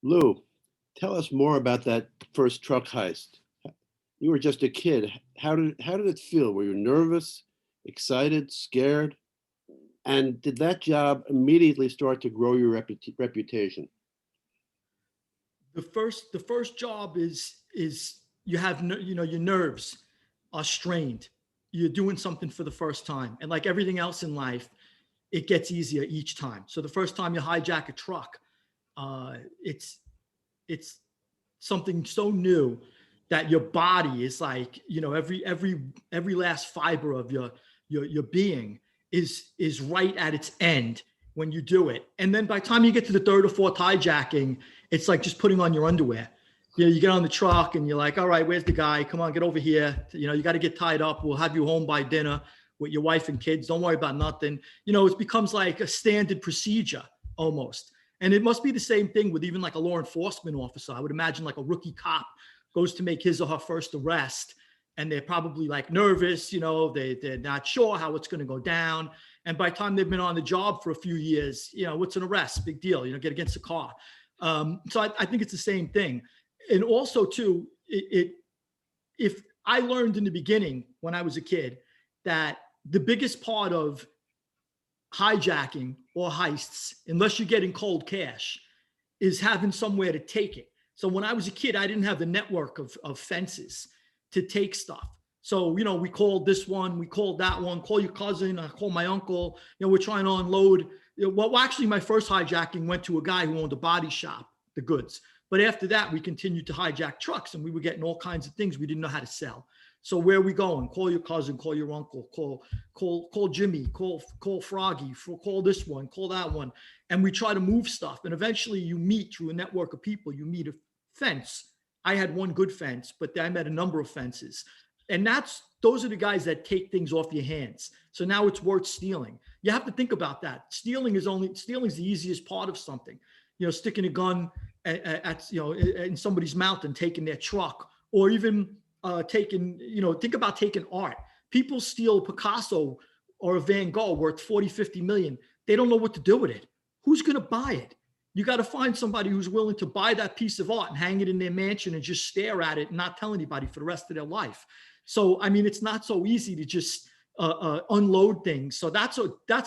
Lou, tell us more about that first truck heist. You were just a kid. How did it feel? Were you nervous, excited, scared? And did that job immediately start to grow your reputation? The first job is you have your nerves are strained. You're doing something for the first time, and like everything else in life, it gets easier each time. So the first time you hijack a truck, uh, it's it's something so new that your body is like, every last fiber of your being is right at its end when you do it. And then by the time you get to the third or fourth hijacking, it's like just putting on your underwear. You get on the truck and you're like, all right, where's the guy? Come on, get over here. You got to get tied up. We'll have you home by dinner with your wife and kids. Don't worry about nothing. It becomes like a standard procedure almost. And it must be the same thing with even like a law enforcement officer. I would imagine like a rookie cop goes to make his or her first arrest, and they're probably like nervous, they're not sure how it's going to go down. And by the time they've been on the job for a few years, what's an arrest? Big deal, get against a car. So I think it's the same thing. And also too, if I learned in the beginning when I was a kid that the biggest part of hijacking or heists, unless you're getting cold cash, is having somewhere to take it. So when I was a kid, I didn't have the network of fences to take stuff. So, we called this one, we called that one, call your cousin, I call my uncle, we're trying to unload. Well, actually, my first hijacking went to a guy who owned a body shop, the goods. But after that, we continued to hijack trucks and we were getting all kinds of things we didn't know how to sell. So where are we going? Call your cousin, call your uncle, call Jimmy, call Froggy, call this one, call that one. And we try to move stuff. And eventually you meet through a network of people, you meet a fence. I had one good fence, but I met a number of fences. And those are the guys that take things off your hands. So now it's worth stealing. You have to think about that. Stealing is the easiest part of something. Sticking a gun in somebody's mouth and taking their truck, or even taking, think about taking art. People steal Picasso or a Van Gogh worth 40, 50 million. They don't know what to do with it. Who's going to buy it? You got to find somebody who's willing to buy that piece of art and hang it in their mansion and just stare at it and not tell anybody for the rest of their life. So, I mean, it's not so easy to just unload things. So that's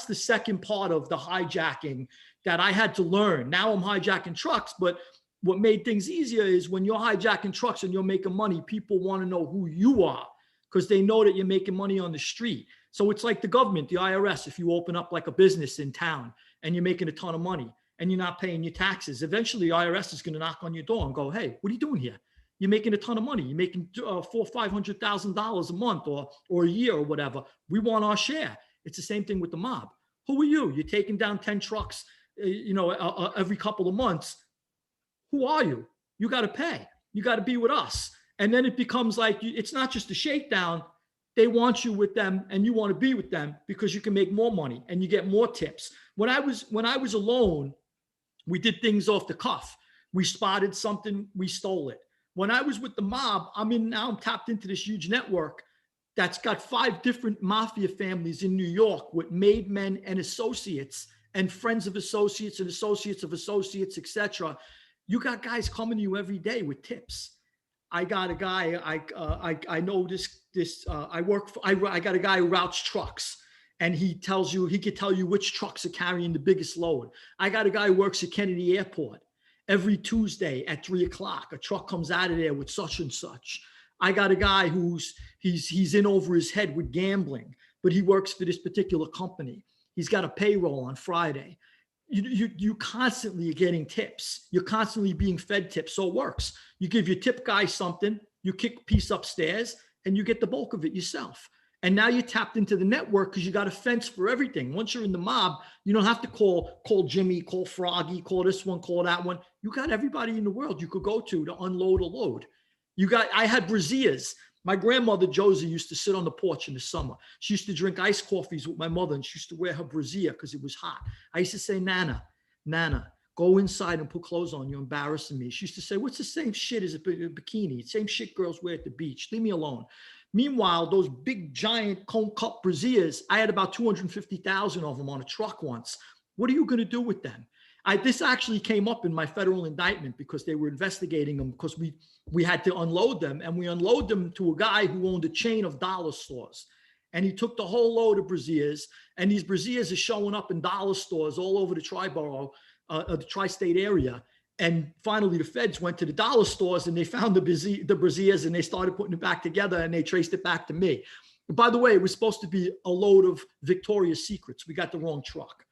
the second part of the hijacking that I had to learn. Now I'm hijacking trucks, but what made things easier is when you're hijacking trucks and you're making money, people want to know who you are because they know that you're making money on the street. So it's like the government, the IRS. If you open up like a business in town and you're making a ton of money and you're not paying your taxes, eventually the IRS is going to knock on your door and go, hey, what are you doing here? You're making a ton of money. You're making $400,000-$500,000 a month or a year or whatever. We want our share. It's the same thing with the mob. Who are you? You're taking down 10 trucks, every couple of months. Who are you? You got to pay. You got to be with us. And then it becomes like it's not just a shakedown. They want you with them, and you want to be with them because you can make more money and you get more tips. When I was alone, we did things off the cuff. We spotted something, we stole it. When I was with the mob, I'm tapped into this huge network that's got 5 different mafia families in New York with made men and associates and friends of associates and associates of associates, etc. You got guys coming to you every day with tips. I got a guy. I know this. I work for. I got a guy who routes trucks, and he could tell you which trucks are carrying the biggest load. I got a guy who works at Kennedy Airport. Every Tuesday at 3:00, a truck comes out of there with such and such. I got a guy he's in over his head with gambling, but he works for this particular company. He's got a payroll on Friday. You constantly are getting tips. You're constantly being fed tips. So it works. You give your tip guy something, you kick a piece upstairs, and you get the bulk of it yourself. And now you're tapped into the network because you got a fence for everything. Once you're in the mob, you don't have to call Jimmy, call Froggy, call this one, call that one. You got everybody in the world you could go to unload a load. I had braziers. My grandmother, Josie, used to sit on the porch in the summer. She used to drink iced coffees with my mother, and she used to wear her brassiere because it was hot. I used to say, Nana, go inside and put clothes on. You're embarrassing me. She used to say, what's the same shit as a bikini? Same shit girls wear at the beach. Leave me alone. Meanwhile, those big, giant cone cup brassieres, I had about 250,000 of them on a truck once. What are you going to do with them? This actually came up in my federal indictment because they were investigating them because we had to unload them, and we unload them to a guy who owned a chain of dollar stores. And he took the whole load of brassieres, and these brassieres are showing up in dollar stores all over the the tri-state area. And finally, the feds went to the dollar stores and they found the brassieres, and they started putting it back together, and they traced it back to me. And by the way, it was supposed to be a load of Victoria's Secrets. We got the wrong truck.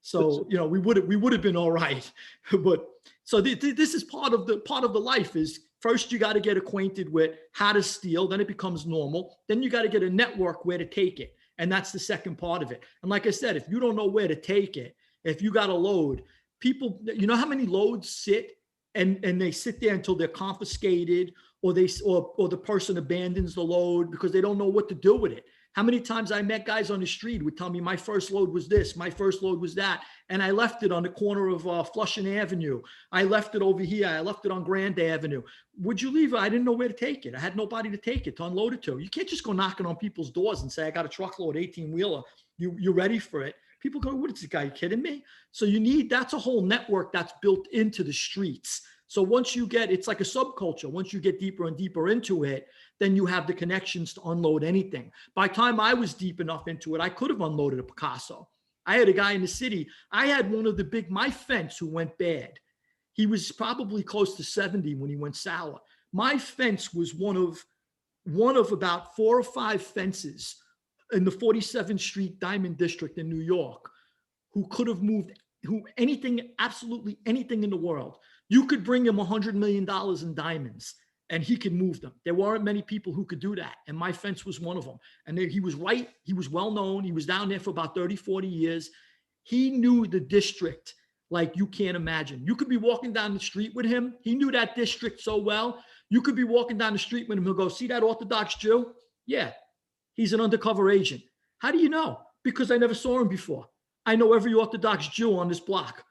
So, you know, we would have been all right. But so this is part of the life is first you got to get acquainted with how to steal. Then it becomes normal. Then you got to get a network where to take it. And that's the second part of it. And like I said, if you don't know where to take it, if you got a load, people, you know how many loads sit and they sit there until they're confiscated, or the person abandons the load because they don't know what to do with it. How many times I met guys on the street would tell me my first load was this, my first load was that, and I left it on the corner of Flushing Avenue. I left it over here. I left it on Grand Avenue. Would you leave it? I didn't know where to take it. I had nobody to take it, to unload it to. You can't just go knocking on people's doors and say, I got a truckload 18-wheeler. You ready for it? People go, what is this guy, you kidding me? So that's a whole network that's built into the streets. So once you get, it's like a subculture. Once you get deeper and deeper into it, then you have the connections to unload anything. By the time I was deep enough into it, I could have unloaded a Picasso. I had a guy in the city. I had one of my fence who went bad. He was probably close to 70 when he went sour. My fence was one of about 4 or 5 fences in the 47th Street Diamond District in New York, who could have moved absolutely anything in the world. You could bring him $100 million in diamonds and he could move them. There weren't many people who could do that. And my fence was one of them. And he was right. He was well known. He was down there for about 30, 40 years. He knew the district like you can't imagine. You could be walking down the street with him. He knew that district so well. You could be walking down the street with him. He'll go, see that Orthodox Jew? Yeah, he's an undercover agent. How do you know? Because I never saw him before. I know every Orthodox Jew on this block.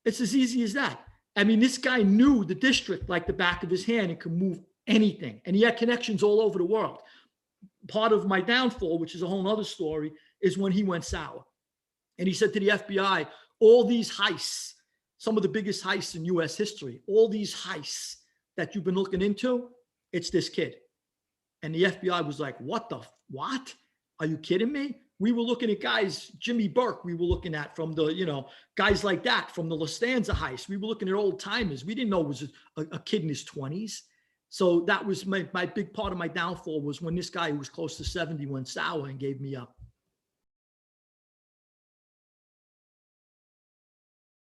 It's as easy as that. I mean, this guy knew the district like the back of his hand and could move anything. And he had connections all over the world. Part of my downfall, which is a whole other story, is when he went sour. And he said to the FBI, all these heists, some of the biggest heists in US history, all these heists that you've been looking into, it's this kid. And the FBI was like, what? Are you kidding me? We were looking at guys, Jimmy Burke, we were looking at from the, guys like that, from the Lufthansa heist. We were looking at old timers. We didn't know it was a kid in his 20s. So that was my big part of my downfall was when this guy who was close to 70 went sour and gave me up.